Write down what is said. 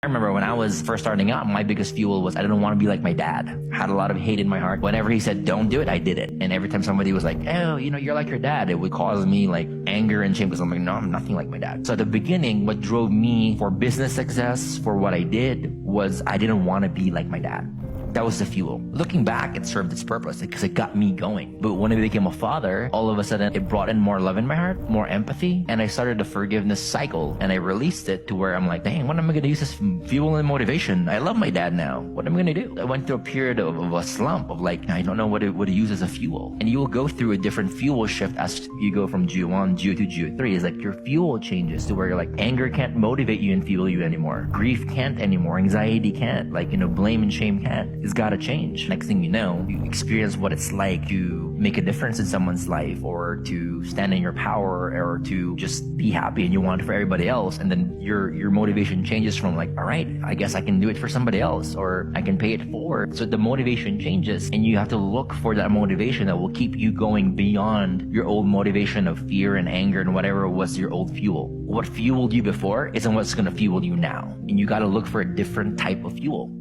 I remember when I was first starting out, my biggest fuel was I didn't want to be like my dad. I had a lot of hate in my heart. Whenever he said, don't do it, I did it. And every time somebody was like, oh, you're like your dad, it would cause me like anger and shame because I'm like, no, I'm nothing like my dad. So at the beginning, what drove me for business success, for what I did, was I didn't want to be like my dad. That was the fuel. Looking back, it served its purpose because it got me going. But when I became a father, all of a sudden it brought in more love in my heart, more empathy, and I started a forgiveness cycle, and I released it to where I'm like, dang, what am I going to use this fuel and motivation? I love my dad now. What am I going to do? I went through a period of a slump of like, I don't know what to use as a fuel. And you will go through a different fuel shift as you go from Geo1, Geo2, Geo3. It's like your fuel changes to where you're like, anger can't motivate you and fuel you anymore. Grief can't anymore. Anxiety can't. Like, blame and shame can't. It's got to change. Next thing you know, you experience what it's like to make a difference in someone's life, or to stand in your power, or to just be happy and you want it for everybody else. And then your motivation changes from like, all right, I guess I can do it for somebody else, or I can pay it forward. So the motivation changes, and you have to look for that motivation that will keep you going beyond your old motivation of fear and anger and whatever was your old fuel. What fueled you before isn't what's going to fuel you now. And you got to look for a different type of fuel.